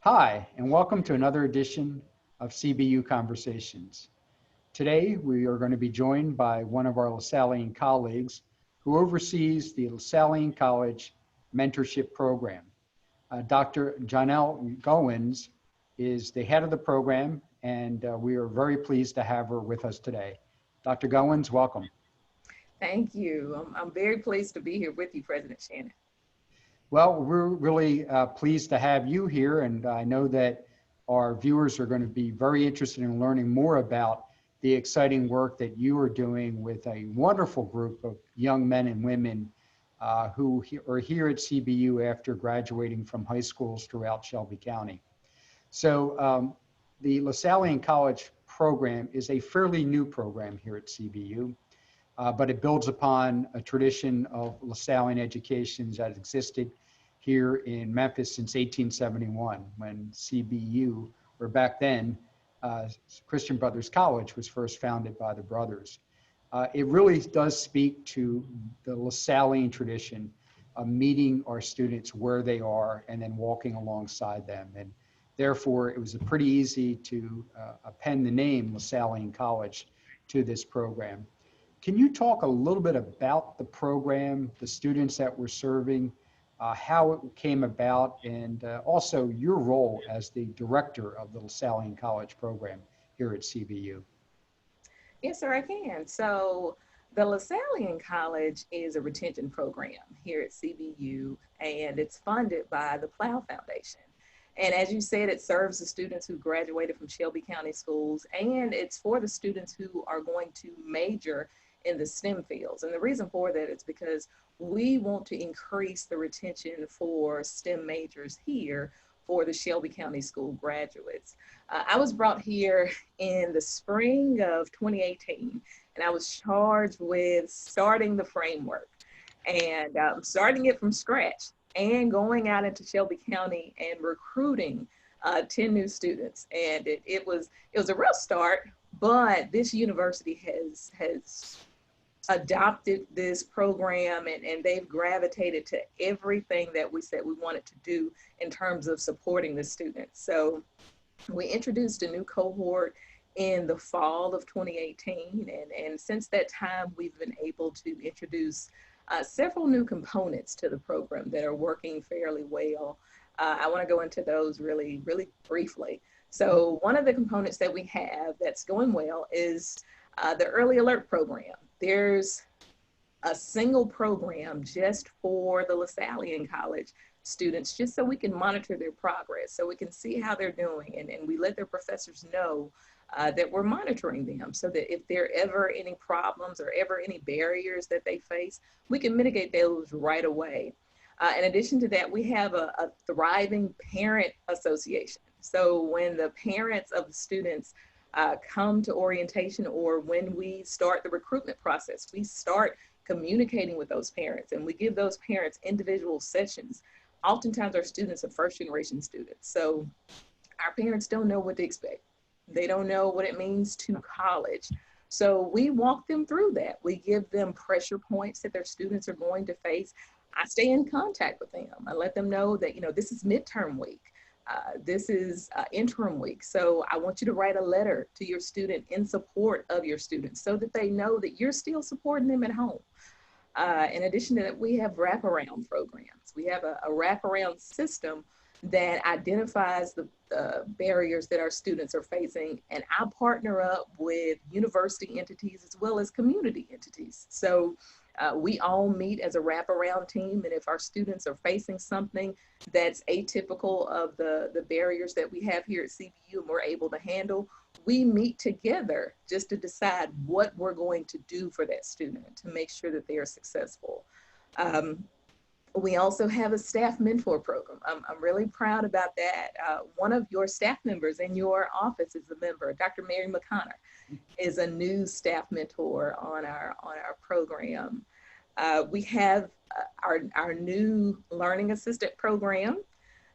Hi, and welcome to another edition of CBU Conversations. Today, we are going to be joined by one of our Lasallian colleagues who oversees the Lasallian College Mentorship Program. Dr. Janelle Goins is the head of the program, and we are very pleased to have her with us today. Dr. Goins, welcome. Thank you. I'm very pleased to be here with you, President Shannon. Well, we're really pleased to have you here, and I know that our viewers are going to be very interested in learning more about the exciting work that you are doing with a wonderful group of young men and women who are here at CBU after graduating from high schools throughout Shelby County. So the Lasallian College program is a fairly new program here at CBU. But it builds upon a tradition of Lasallian education that existed here in Memphis since 1871, when CBU, or back then, Christian Brothers College, was first founded by the brothers. It really does speak to the Lasallian tradition of meeting our students where they are and then walking alongside them. And therefore, it was pretty easy to append the name Lasallian College to this program. Can you talk a little bit about the program, the students that we're serving, how it came about, and also your role as the director of the Lasallian College program here at CBU? Yes, sir, I can. So the Lasallian College is a retention program here at CBU, and it's funded by the Plow Foundation. And as you said, it serves the students who graduated from Shelby County schools, and it's for the students who are going to major in the STEM fields. And the reason for that is because we want to increase the retention for STEM majors here for the Shelby County School graduates. I was brought here in the spring of 2018, and I was charged with starting the framework and starting it from scratch and going out into Shelby County and recruiting 10 new students. And it was a rough start, but this university has adopted this program, and they've gravitated to everything that we said we wanted to do in terms of supporting the students. So we introduced a new cohort in the fall of 2018, and since that time we've been able to introduce several new components to the program that are working fairly well. I want to go into those really briefly. So one of the components that we have that's going well is the early alert program. There's a single program just for the Lasallian College students, just so we can monitor their progress, so we can see how they're doing, and we let their professors know that we're monitoring them, so that if there are ever any problems or ever any barriers that they face, we can mitigate those right away. In addition to that, we have a thriving parent association. So when the parents of the students come to orientation, or when we start the recruitment process, we start communicating with those parents, and we give those parents individual sessions. Oftentimes our students are first generation students, so our parents don't know what to expect. They don't know what it means to college. So we walk them through that. We give them pressure points that their students are going to face. I stay in contact with them. I let them know that, this is midterm week. This is interim week. So I want you to write a letter to your student in support of your students, so that they know that you're still supporting them at home. In addition to that, we have wraparound programs. We have a wraparound system that identifies the barriers that our students are facing, and I partner up with university entities as well as community entities. So we all meet as a wraparound team, and if our students are facing something that's atypical of the barriers that we have here at CBU and we're able to handle, we meet together just to decide what we're going to do for that student to make sure that they are successful. We also have a staff mentor program. I'm really proud about that. One of your staff members in your office is a member. Dr. Mary McConnor is a new staff mentor on our program. We have our new learning assistant program.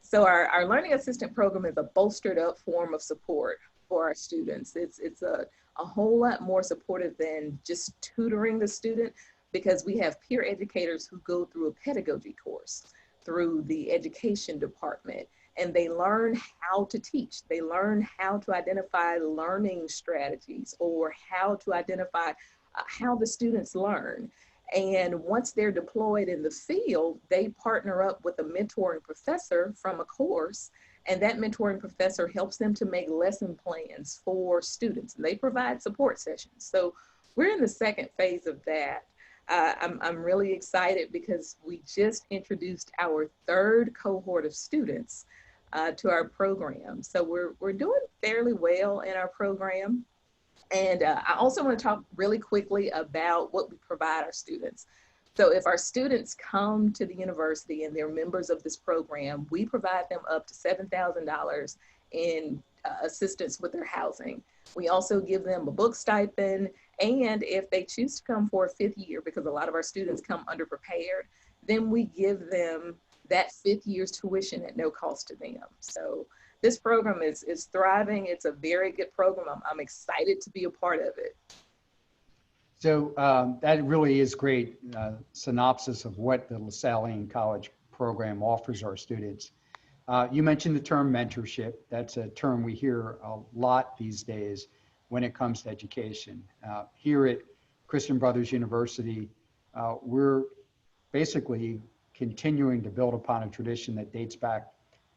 So our learning assistant program is a bolstered up form of support for our students. It's a whole lot more supportive than just tutoring the student, because we have peer educators who go through a pedagogy course through the education department, and they learn how to teach. They learn how to identify learning strategies or how to identify how the students learn. And once they're deployed in the field, they partner up with a mentoring professor from a course, and that mentoring professor helps them to make lesson plans for students, and they provide support sessions. So we're in the second phase of that. I'm really excited because we just introduced our third cohort of students to our program. So we're doing fairly well in our program. And I also want to talk really quickly about what we provide our students. So if our students come to the university and they're members of this program, we provide them up to $7,000 in assistance with their housing. We also give them a book stipend, and if they choose to come for a fifth year, because a lot of our students come underprepared, then we give them that fifth year's tuition at no cost to them. So this program is thriving. It's a very good program. I'm excited to be a part of it. So that really is great synopsis of what the Lasallian College program offers our students. You mentioned the term mentorship. That's a term we hear a lot these days when it comes to education. Here at Christian Brothers University, we're basically continuing to build upon a tradition that dates back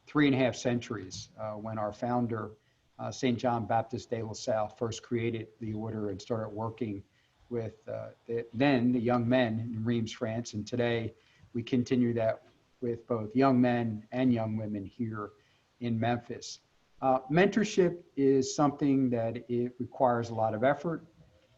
3.5 centuries when our founder, St. John Baptist de La Salle, first created the order and started working with the young men in Reims, France. And today we continue that with both young men and young women here in Memphis. Mentorship is something that it requires a lot of effort.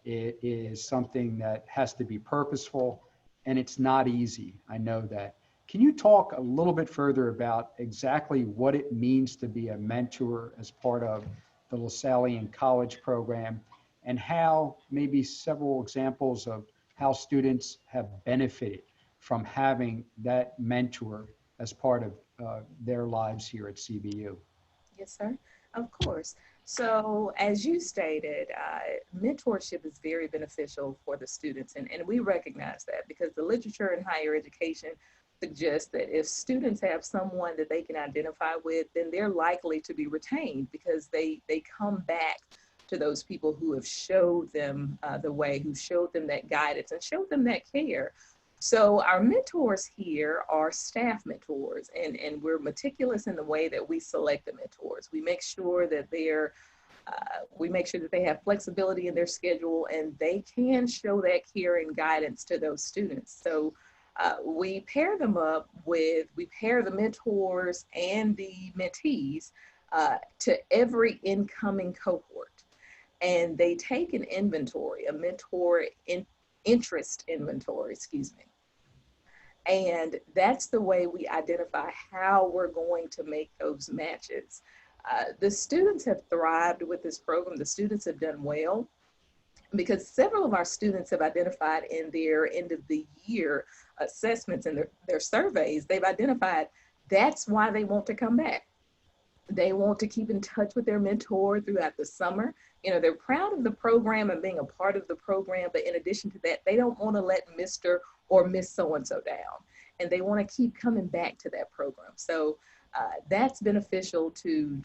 It is something that has to be purposeful, and it's not easy. I know that. Can you talk a little bit further about exactly what it means to be a mentor as part of the Lasallian College program, and how maybe several examples of how students have benefited from having that mentor as part of their lives here at CBU? Yes, sir. Of course. So, as you stated, mentorship is very beneficial for the students, and we recognize that because the literature in higher education suggests that if students have someone that they can identify with, then they're likely to be retained because they come back to those people who have showed them the way, who showed them that guidance and showed them that care. So our mentors here are staff mentors, and we're meticulous in the way that we select the mentors. We make sure that they have flexibility in their schedule and they can show that care and guidance to those students. So we pair the mentors and the mentees to every incoming cohort, and they take an inventory, a interest inventory, excuse me. And that's the way we identify how we're going to make those matches. The students have thrived with this program. The students have done well because several of our students have identified in their end of the year assessments and their surveys, they've identified that's why they want to come back. They want to keep in touch with their mentor throughout the summer. You know, they're proud of the program and being a part of the program, but in addition to that, they don't want to let Mr. or Miss so-and-so down. And they want to keep coming back to that program. So that's beneficial to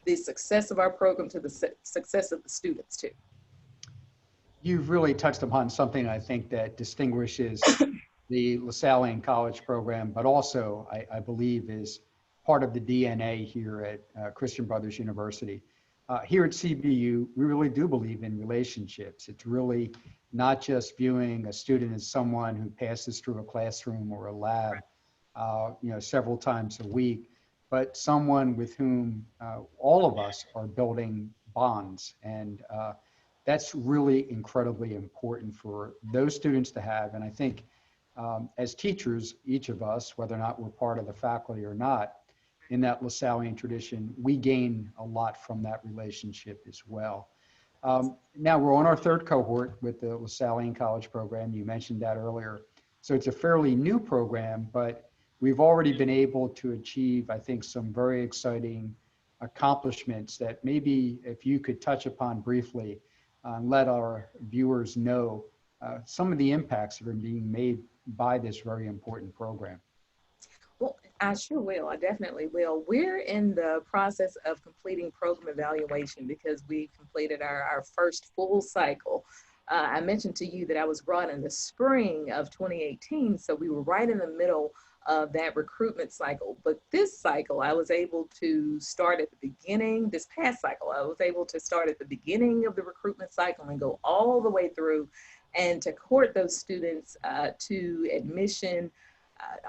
the success of our program, to the success of the students too. You've really touched upon something I think that distinguishes the Lasallian College program, but also I believe is part of the DNA here at Christian Brothers University. Here at CBU, we really do believe in relationships. It's really not just viewing a student as someone who passes through a classroom or a lab, several times a week, but someone with whom all of us are building bonds. And that's really incredibly important for those students to have. And I think as teachers, each of us, whether or not we're part of the faculty or not, in that Lasallian tradition, we gain a lot from that relationship as well. Now we're on our third cohort with the Lasallian College program. You mentioned that earlier. So it's a fairly new program, but we've already been able to achieve, I think, some very exciting accomplishments that maybe if you could touch upon briefly and let our viewers know some of the impacts that are being made by this very important program. Well, I sure will. I definitely will. We're in the process of completing program evaluation because we completed our first full cycle. I mentioned to you that I was brought in the spring of 2018, so we were right in the middle of that recruitment cycle. But this cycle, I was able to start at the beginning. This past cycle, I was able to start at the beginning of the recruitment cycle and go all the way through and to court those students to admission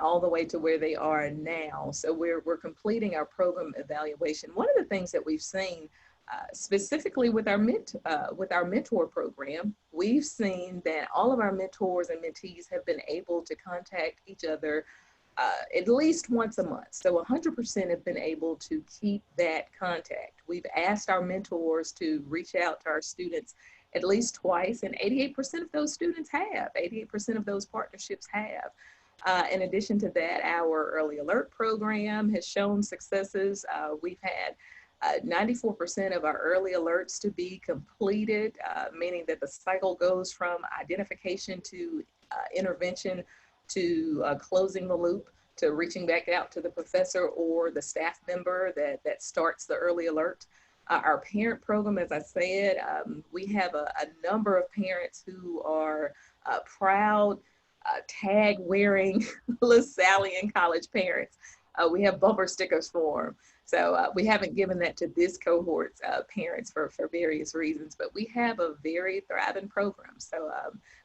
all the way to where they are now. So we're completing our program evaluation. One of the things that we've seen specifically with our mentor program, we've seen that all of our mentors and mentees have been able to contact each other at least once a month. So 100% have been able to keep that contact. We've asked our mentors to reach out to our students at least twice, and 88% of those students have, 88% of those partnerships have. In addition to that, our early alert program has shown successes. We've had 94% of our early alerts to be completed, meaning that the cycle goes from identification to intervention to closing the loop to reaching back out to the professor or the staff member that starts the early alert. Our parent program, as I said, we have a number of parents who are proud tag wearing Lasallian College parents. We have bumper stickers for them. So we haven't given that to this cohort's parents for various reasons, but we have a very thriving program. So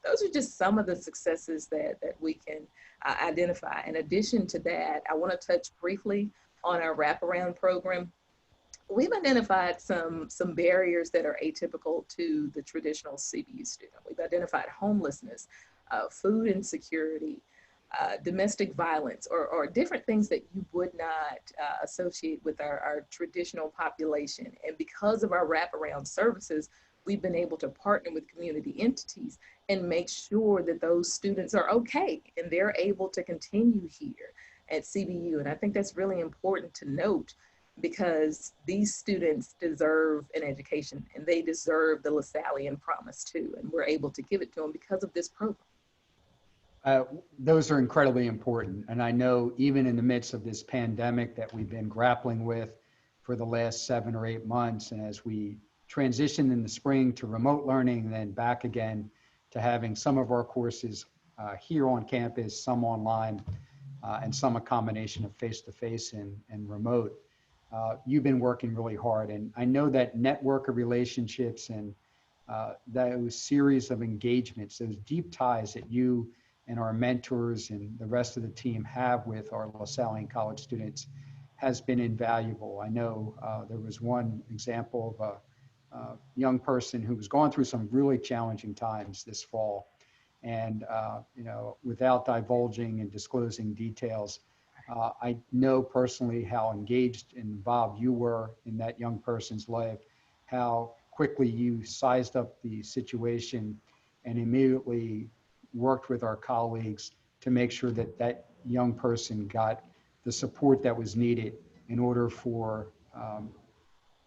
those are just some of the successes that we can identify. In addition to that, I want to touch briefly on our wraparound program. We've identified some barriers that are atypical to the traditional CBU student. We've identified homelessness, food insecurity, domestic violence, or different things that you would not associate with our traditional population. And because of our wraparound services, we've been able to partner with community entities and make sure that those students are okay and they're able to continue here at CBU. And I think that's really important to note, because these students deserve an education and they deserve the Lasallian promise too. And we're able to give it to them because of this program. Those are incredibly important. And I know even in the midst of this pandemic that we've been grappling with for the last 7 or 8 months, and as we transitioned in the spring to remote learning, then back again to having some of our courses here on campus, some online, and some a combination of face-to-face and remote. You've been working really hard. And I know that network of relationships and those series of engagements, those deep ties that you and our mentors and the rest of the team have with our Lasallian College students has been invaluable. I know there was one example of a young person who was going through some really challenging times this fall. And, without divulging and disclosing details, I know personally how engaged and involved you were in that young person's life, how quickly you sized up the situation and immediately worked with our colleagues to make sure that that young person got the support that was needed in order for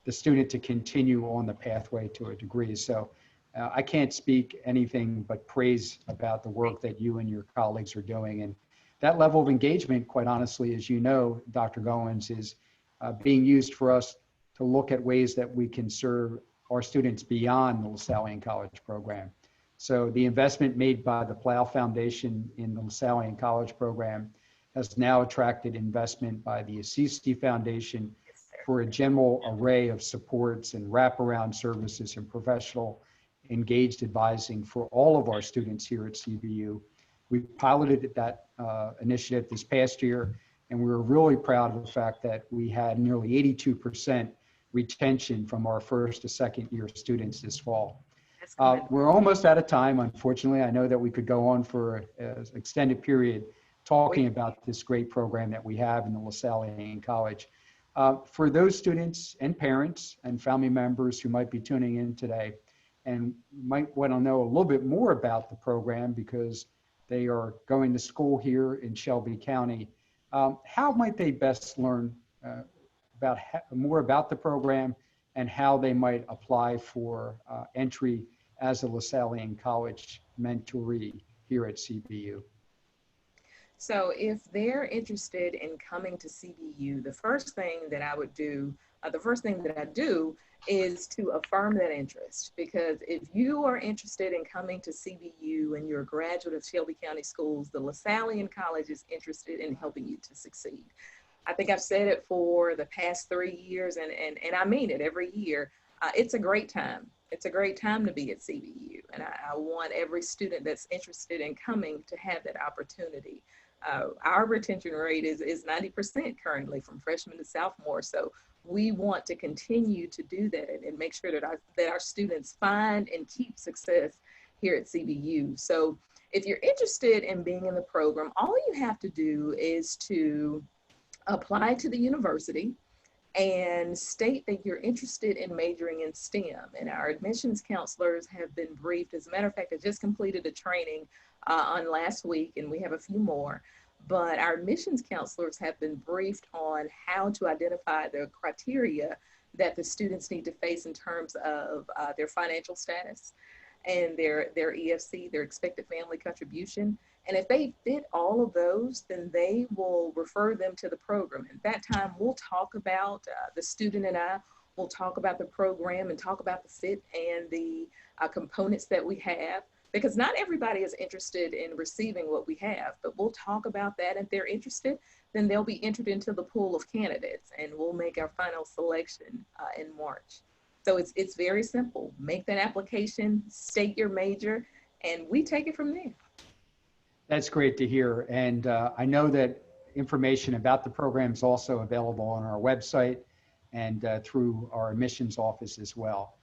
the student to continue on the pathway to a degree. So I can't speak anything but praise about the work that you and your colleagues are doing. And that level of engagement, quite honestly, as you know, Dr. Goins, is being used for us to look at ways that we can serve our students beyond the Lasallian College program. So the investment made by the Plow Foundation in the Lasallian College program has now attracted investment by the Assisi Foundation for a general array of supports and wraparound services and professional engaged advising for all of our students here at CBU. We piloted that initiative this past year, and we were really proud of the fact that we had nearly 82% retention from our first to second year students this fall. We're almost out of time, unfortunately. I know that we could go on for an extended period talking about this great program that we have in the Lasallian College. For those students and parents and family members who might be tuning in today and might want to know a little bit more about the program because they are going to school here in Shelby County, how might they best learn more about the program and how they might apply for entry as a Lasallian College mentoree here at CBU? So if they're interested in coming to CBU, the first thing that I would do, the first thing that I do is to affirm that interest. Because if you are interested in coming to CBU and you're a graduate of Shelby County Schools, the Lasallian College is interested in helping you to succeed. I think I've said it for the past 3 years, and I mean it every year. It's a great time. It's a great time to be at CBU, and I want every student that's interested in coming to have that opportunity. Our retention rate is 90% currently from freshmen to sophomore, so we want to continue to do that and make sure that our students find and keep success here at CBU. So if you're interested in being in the program, all you have to do is to apply to the university and state that you're interested in majoring in STEM. And our admissions counselors have been briefed. As a matter of fact, I just completed a training on last week, and we have a few more. But our admissions counselors have been briefed on how to identify the criteria that the students need to face in terms of their financial status and their EFC, their expected family contribution. And if they fit all of those, then they will refer them to the program. At that time, we'll talk about, the student and I will talk about the program and talk about the fit and the components that we have, because not everybody is interested in receiving what we have, but we'll talk about that. If they're interested, then they'll be entered into the pool of candidates, and we'll make our final selection in March. So it's very simple. Make that application, state your major, and we take it from there. That's great to hear. And I know that information about the program is also available on our website and through our admissions office as well.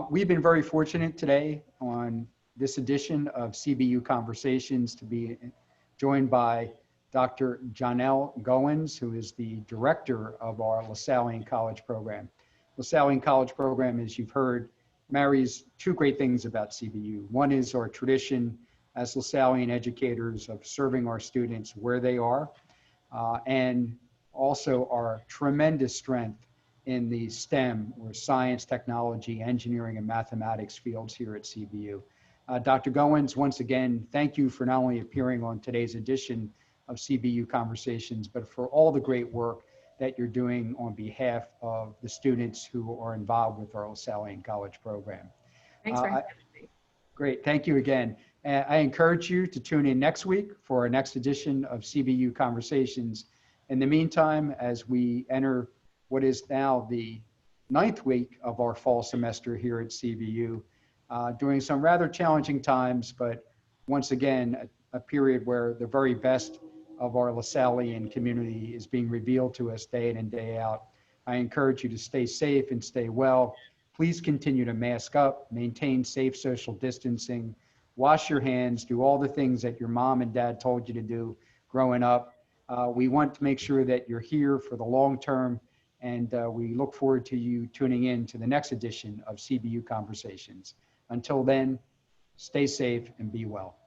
We've been very fortunate today on this edition of CBU Conversations to be joined by Dr. Janelle Goins, who is the director of our Lasallian College program. Lasallian College program, as you've heard, marries two great things about CBU. One is our tradition as Lasallian educators of serving our students where they are, and also our tremendous strength in the STEM, or science, technology, engineering, and mathematics fields here at CBU. Dr. Goins, once again, thank you for not only appearing on today's edition of CBU Conversations, but for all the great work that you're doing on behalf of the students who are involved with our Lasallian College program. Thanks for having me. Great, thank you again. I encourage you to tune in next week for our next edition of CBU Conversations. In the meantime, as we enter what is now the 9th week of our fall semester here at CBU, during some rather challenging times, but once again, a period where the very best of our Lasallian community is being revealed to us day in and day out. I encourage you to stay safe and stay well. Please continue to mask up, maintain safe social distancing, wash your hands, do all the things that your mom and dad told you to do growing up. We want to make sure that you're here for the long term, and we look forward to you tuning in to the next edition of CBU Conversations. Until then, stay safe and be well.